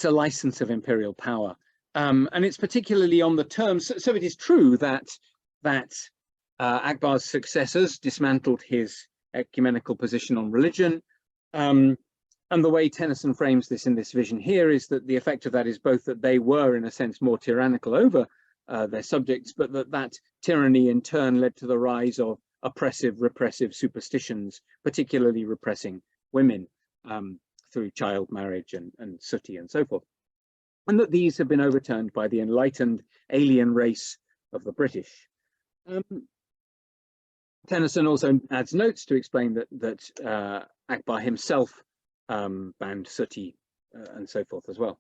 license of imperial power. And it's particularly on the terms. So it is true that Akbar's successors dismantled his ecumenical position on religion. And the way Tennyson frames this in this vision here is that the effect of that is both that they were, in a sense, more tyrannical over their subjects, but that tyranny in turn led to the rise of oppressive, repressive superstitions, particularly repressing women through child marriage and sooty and so forth. And that these have been overturned by the enlightened alien race of the British. Tennyson also adds notes to explain that Akbar himself banned sooty and so forth as well.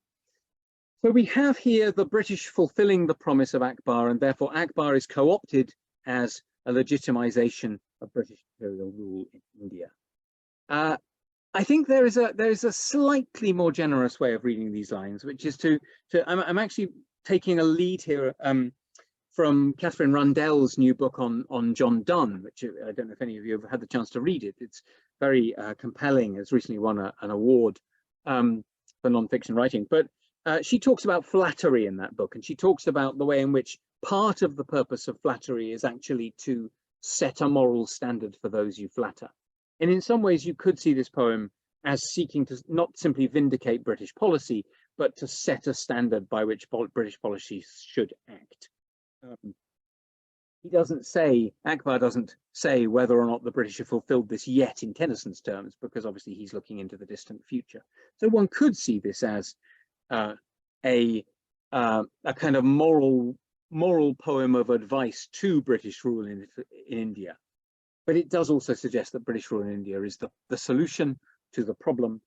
So we have here the British fulfilling the promise of Akbar, and therefore Akbar is co-opted as a legitimization of British imperial rule in India. I think there is a slightly more generous way of reading these lines, which is I'm actually taking a lead here from Catherine Rundell's new book on John Donne, which I don't know if any of you have had the chance to read it. It's very compelling. It's recently won an award for non-fiction writing. But she talks about flattery in that book, and she talks about the way in which part of the purpose of flattery is actually to set a moral standard for those you flatter. And in some ways, you could see this poem as seeking to not simply vindicate British policy, but to set a standard by which British policy should act. Akbar doesn't say whether or not the British have fulfilled this yet in Tennyson's terms, because obviously he's looking into the distant future. So one could see this as a kind of moral poem of advice to British rule in India. But it does also suggest that British rule in India is the solution to the problem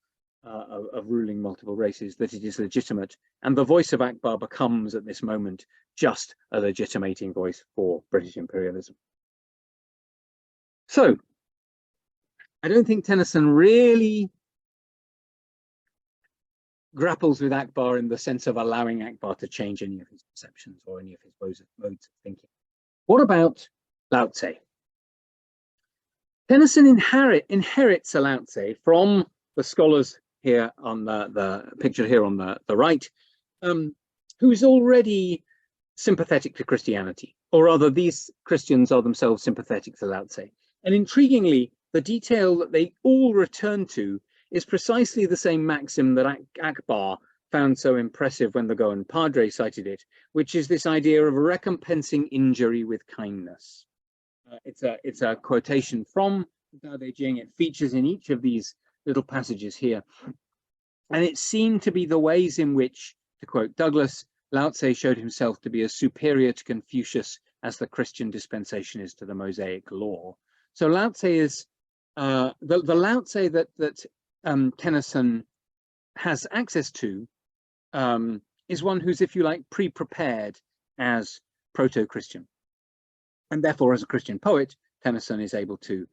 of ruling multiple races, that it is legitimate. And the voice of Akbar becomes, at this moment, just a legitimating voice for British imperialism. So, I don't think Tennyson really grapples with Akbar in the sense of allowing Akbar to change any of his perceptions or any of his modes of thinking. What about Lao Tse? Tennyson inherits a Lao Tse from the scholars here on the picture here on the right, who is already sympathetic to Christianity, or rather these Christians are themselves sympathetic to Lao Tse. And intriguingly, the detail that they all return to is precisely the same maxim that Akbar found so impressive when the Goan Padre cited it, which is this idea of recompensing injury with kindness. It's a quotation from Tao Te Ching. It features in each of these little passages here. And it seemed to be the ways in which, to quote Douglas, Lao Tse showed himself to be as superior to Confucius as the Christian dispensation is to the Mosaic law. So Lao Tse is the Lao Tse that Tennyson has access to is one who's, if you like, pre-prepared as proto-Christian. And therefore, as a Christian poet, Tennyson is able to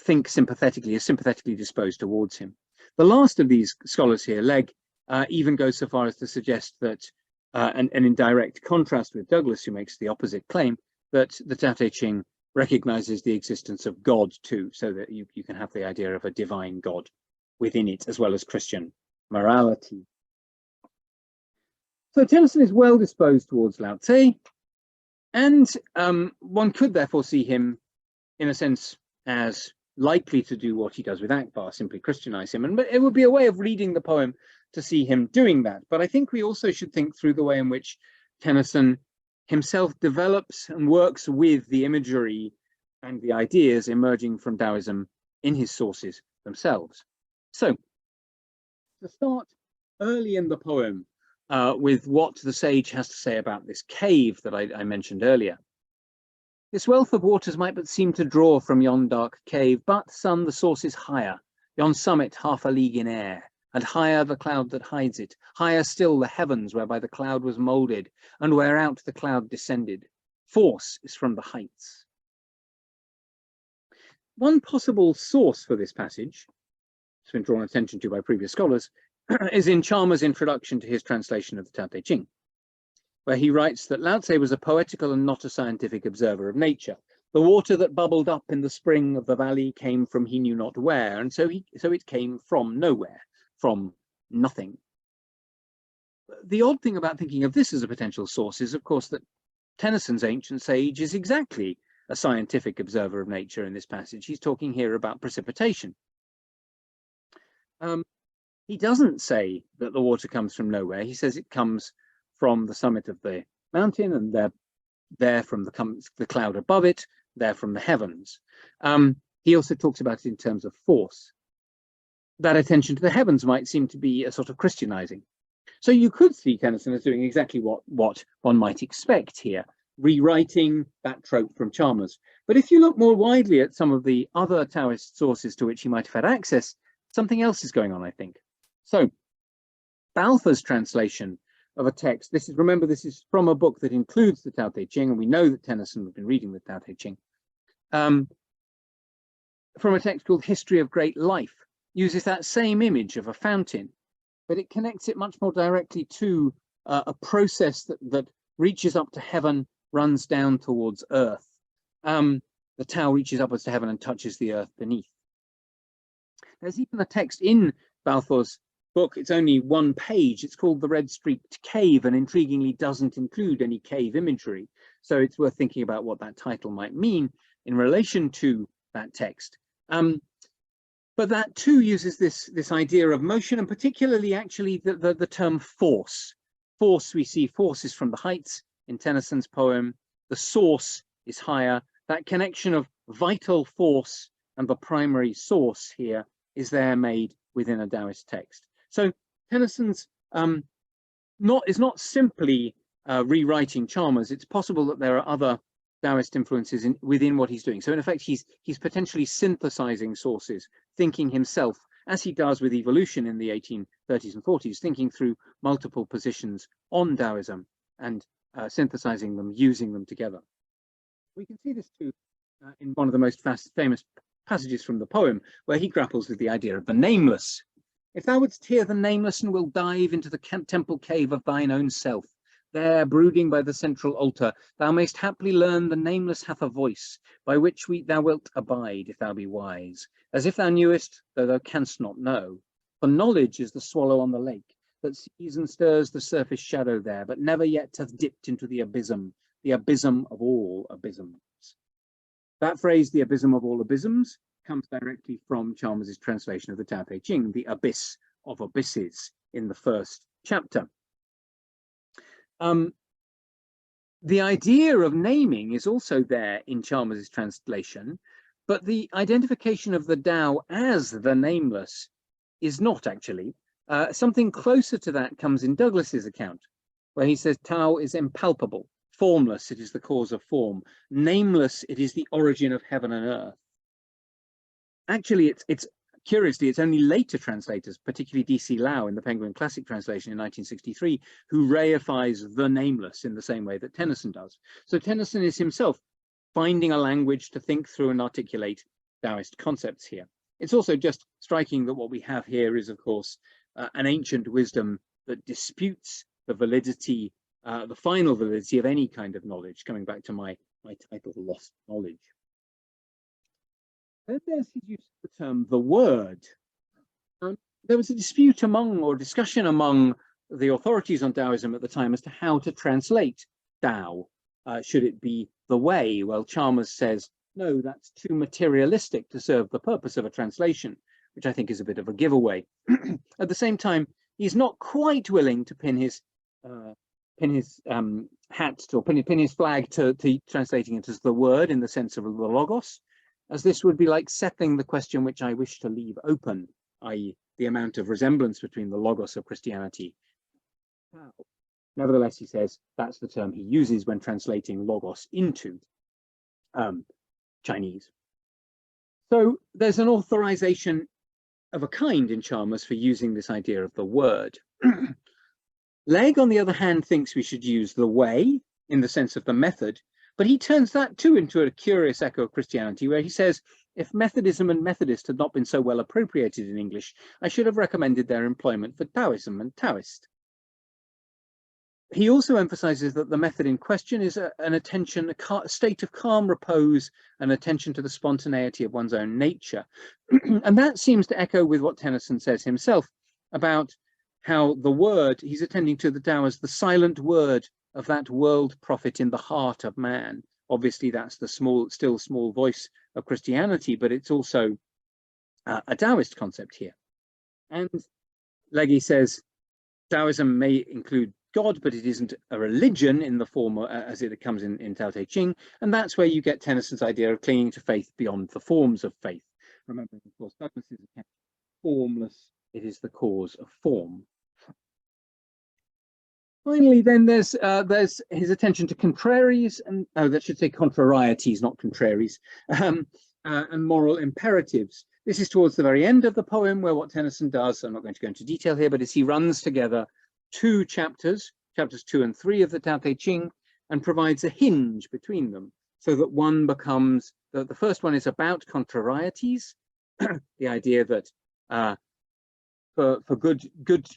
think sympathetically, is sympathetically disposed towards him. The last of these scholars here, Legge, even goes so far as to suggest that, and in direct contrast with Douglas, who makes the opposite claim, that the Tao Te Ching recognizes the existence of God too, so that you can have the idea of a divine God within it, as well as Christian morality. So Tennyson is well disposed towards Lao Tse, and one could therefore see him, in a sense, as likely to do what he does with Akbar, simply Christianize him. And it would be a way of reading the poem to see him doing that. But I think we also should think through the way in which Tennyson himself develops and works with the imagery and the ideas emerging from Taoism in his sources themselves. So, to start early in the poem with what the sage has to say about this cave that I mentioned earlier. This wealth of waters might but seem to draw from yon dark cave, but, son, the source is higher, yon summit half a league in air, and higher the cloud that hides it, higher still the heavens whereby the cloud was moulded, and whereout the cloud descended. Force is from the heights. One possible source for this passage, it's been drawn attention to by previous scholars, is in Chalmers' introduction to his translation of the Tao Te Ching, where he writes that Lao Tse was a poetical and not a scientific observer of nature. The water that bubbled up in the spring of the valley came from he knew not where, and so it came from nowhere, from nothing. The odd thing about thinking of this as a potential source is, of course, that Tennyson's ancient sage is exactly a scientific observer of nature in this passage. He's talking here about precipitation. He doesn't say that the water comes from nowhere. He says it comes from the summit of the mountain, and there from the cloud above it, there from the heavens. He also talks about it in terms of force. That attention to the heavens might seem to be a sort of Christianizing. So you could see Tennyson as doing exactly what one might expect here, rewriting that trope from Chalmers. But if you look more widely at some of the other Taoist sources to which he might have had access, something else is going on, I think. So Balfour's translation of a text, remember, this is from a book that includes the Tao Te Ching, and we know that Tennyson had been reading the Tao Te Ching, from a text called History of Great Life, uses that same image of a fountain, but it connects it much more directly to a process that reaches up to heaven, runs down towards earth. The Tao reaches upwards to heaven and touches the earth beneath. There's even a text in Balfour's book, it's only one page, it's called The Red Streaked Cave, and intriguingly doesn't include any cave imagery. So it's worth thinking about what that title might mean in relation to that text. But that too uses this idea of motion, and particularly actually the term force. Force, we see forces from the heights in Tennyson's poem. The source is higher. That connection of vital force and the primary source here is there made within a Taoist text. So Tennyson's is not simply rewriting Chalmers. It's possible that there are other Taoist influences within what he's doing. So in effect, he's potentially synthesizing sources, thinking himself, as he does with evolution in the 1830s and 40s, thinking through multiple positions on Taoism and synthesizing them, using them together. We can see this too in one of the most famous passages from the poem, where he grapples with the idea of the nameless. If thou wouldst hear the nameless, and will dive into the temple cave of thine own self, there, brooding by the central altar, thou mayst haply learn the nameless hath a voice, by which thou wilt abide, if thou be wise, as if thou knewest, though thou canst not know. For knowledge is the swallow on the lake, that sees and stirs the surface shadow there, but never yet hath dipped into the abysm of all abysms. That phrase, the abysm of all abysms, comes directly from Chalmers' translation of the Tao Te Ching, the abyss of abysses, in the first chapter. The idea of naming is also there in Chalmers' translation, but the identification of the Tao as the nameless is not actually. Something closer to that comes in Douglas's account, where he says Tao is impalpable, formless, it is the cause of form, nameless, it is the origin of heaven and earth. Actually, it's curiously, it's only later translators, particularly D.C. Lau in the Penguin Classic translation in 1963, who reifies the nameless in the same way that Tennyson does. So Tennyson is himself finding a language to think through and articulate Taoist concepts here. It's also just striking that what we have here is, of course, an ancient wisdom that disputes the validity, the final validity of any kind of knowledge, coming back to my title, Lost Knowledge. Then there's his use of the term the word. There was a dispute among, or discussion among, the authorities on Taoism at the time as to how to translate Tao. Should it be the way? Well, Chalmers says, no, that's too materialistic to serve the purpose of a translation, which I think is a bit of a giveaway. At the same time, he's not quite willing to pin his hat or pin his flag to translating it as the word in the sense of the logos, as this would be like settling the question which I wish to leave open, i.e. the amount of resemblance between the logos of Christianity. Nevertheless, he says that's the term he uses when translating logos into Chinese. So there's an authorization of a kind in Chalmers for using this idea of the word. Legge, on the other hand, thinks we should use the way in the sense of the method, but he turns that too into a curious echo of Christianity, where he says, if Methodism and Methodist had not been so well appropriated in English, I should have recommended their employment for Taoism and Taoist. He also emphasizes that the method in question is an attention, a state of calm repose, an attention to the spontaneity of one's own nature. And that seems to echo with what Tennyson says himself about how the word, he's attending to the Tao as the silent word of that world prophet in the heart of man. Obviously, that's the still small voice of Christianity, but it's also a Taoist concept here. And Legge says, Taoism may include God, but it isn't a religion in the form as it comes in Tao Te Ching. And that's where you get Tennyson's idea of clinging to faith beyond the forms of faith. Remember, of course, Douglas's account, formless, it is the cause of form. Finally, then there's his attention to contraries, and that should say contrarieties, not contraries, and moral imperatives. This is towards the very end of the poem, where what Tennyson does, I'm not going to go into detail here, but is he runs together two chapters 2 and 3 of the Tao Te Ching, and provides a hinge between them, so that one becomes, the first one is about contrarieties, the idea that for good,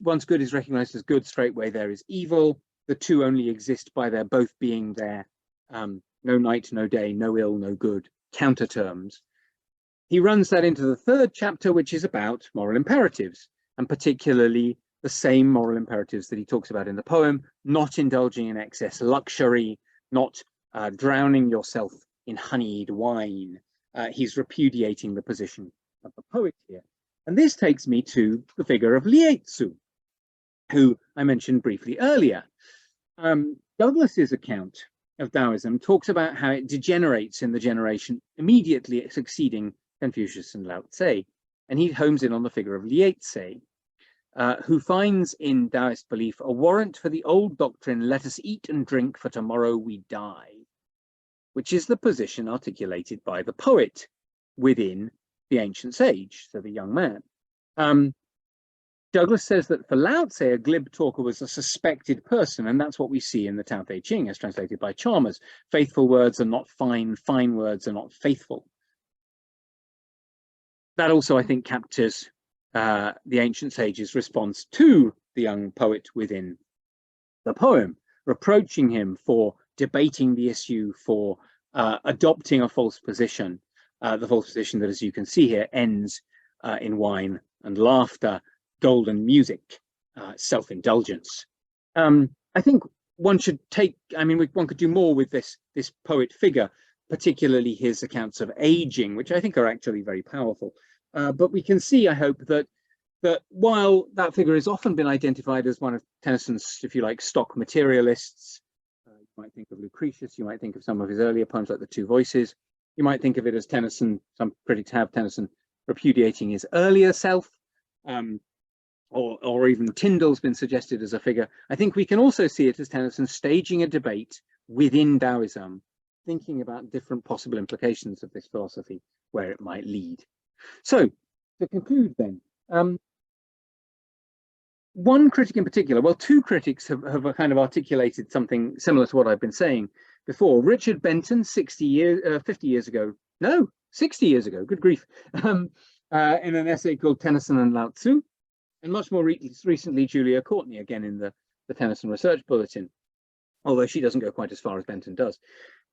once good is recognized as good, straightway there is evil. The two only exist by their both being there. No night, no day, no ill, no good, counter terms. He runs that into the third chapter, which is about moral imperatives, and particularly the same moral imperatives that he talks about in the poem: not indulging in excess luxury, not drowning yourself in honeyed wine. He's repudiating the position of the poet here. And this takes me to the figure of Lietzu, who I mentioned briefly earlier. Douglas's account of Taoism talks about how it degenerates in the generation immediately succeeding Confucius and Lao Tse, and he homes in on the figure of Lietze, who finds in Taoist belief a warrant for the old doctrine, let us eat and drink, for tomorrow we die, which is the position articulated by the poet within the ancient sage, so the young man. Douglas says that for Lao Tse, a glib talker was a suspected person, and that's what we see in the Tao Te Ching as translated by Chalmers. Faithful words are not fine, fine words are not faithful. That also, I think, captures the ancient sage's response to the young poet within the poem, reproaching him for debating the issue, for adopting a false position. The false position that, as you can see here, ends in wine and laughter, golden music, self-indulgence. I think one should take, one could do more with this poet figure, particularly his accounts of aging, which I think are actually very powerful. But we can see, I hope, that while that figure has often been identified as one of Tennyson's, if you like, stock materialists, you might think of Lucretius, you might think of some of his earlier poems like The Two Voices, you might think of it as Tennyson, some critics have Tennyson repudiating his earlier self, or even Tyndall's been suggested as a figure. I think we can also see it as Tennyson staging a debate within Taoism, thinking about different possible implications of this philosophy, where it might lead. So, to conclude then, one critic in particular, well, two critics have kind of articulated something similar to what I've been saying before. Richard Benton, 50 years ago, no, 60 years ago, good grief, in an essay called Tennyson and Lao Tzu, and much more recently, Julia Courtney, again in the Tennyson Research Bulletin, although she doesn't go quite as far as Benton does.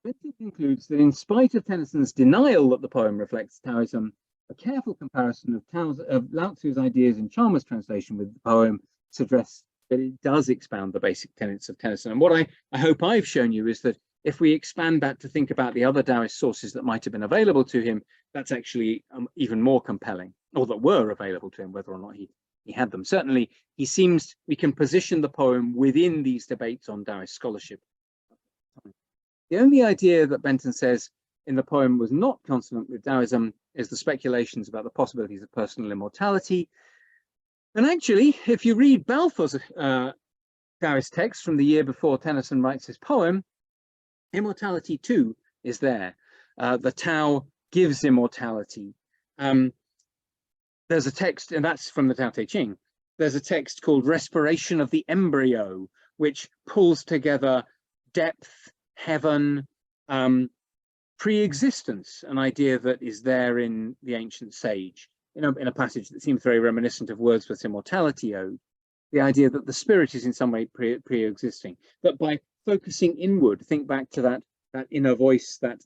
Benton concludes that in spite of Tennyson's denial that the poem reflects Taoism, a careful comparison of Lao Tzu's ideas in Chalmers' translation with the poem suggests that it does expound the basic tenets of Tennyson. And what I hope I've shown you is that if we expand that to think about the other Taoist sources that might have been available to him, that's actually even more compelling, or that were available to him, whether or not he had them. Certainly, we can position the poem within these debates on Taoist scholarship. The only idea that Benton says in the poem was not consonant with Taoism is the speculations about the possibilities of personal immortality. And actually, if you read Balfour's Taoist text from the year before Tennyson writes his poem, immortality too is there. The Tao gives immortality. There's a text, and that's from the Tao Te Ching. There's a text called Respiration of the Embryo, which pulls together depth, heaven, pre-existence, an idea that is there in the ancient sage, in a passage that seems very reminiscent of Wordsworth's Immortality Ode, the idea that the spirit is in some way pre-existing, that by focusing inward, think back to that inner voice, that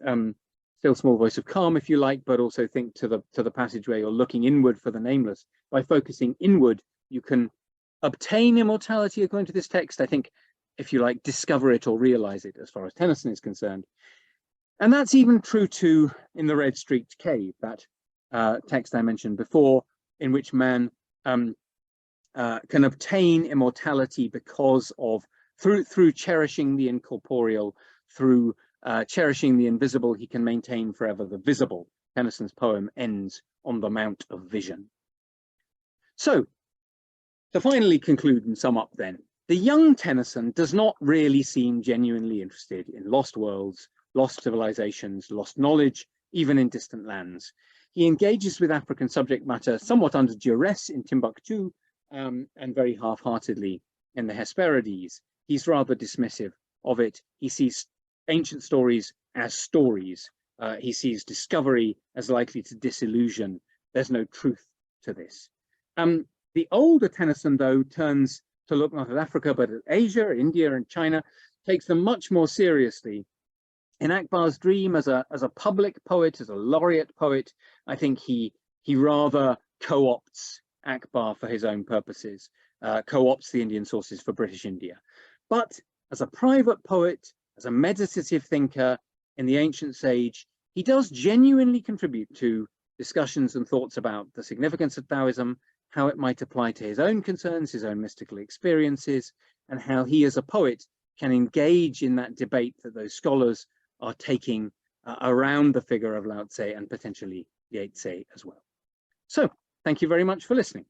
still small voice of calm, if you like, but also think to the passage where you're looking inward for the nameless. By focusing inward, you can obtain immortality according to this text. I think, if you like, discover it or realize it as far as Tennyson is concerned. And that's even true too in the Red Streaked Cave, that text I mentioned before, in which man can obtain immortality because of, through cherishing the incorporeal, through cherishing the invisible, he can maintain forever the visible. Tennyson's poem ends on the Mount of Vision. So, to finally conclude and sum up then, the young Tennyson does not really seem genuinely interested in lost worlds, lost civilizations, lost knowledge, even in distant lands. He engages with African subject matter somewhat under duress in Timbuctoo, and very half-heartedly in the Hesperides. He's rather dismissive of it. He sees ancient stories as stories. He sees discovery as likely to disillusion. There's no truth to this. The older Tennyson, though, turns to look not at Africa, but at Asia, India, and China, takes them much more seriously. In Akbar's Dream, as a public poet, as a laureate poet, I think he rather co-opts Akbar for his own purposes, co-opts the Indian sources for British India. But as a private poet, as a meditative thinker in the ancient sage, he does genuinely contribute to discussions and thoughts about the significance of Taoism, how it might apply to his own concerns, his own mystical experiences, and how he as a poet can engage in that debate that those scholars are taking around the figure of Lao Tse and potentially Yate as well. So, thank you very much for listening.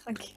Thank you.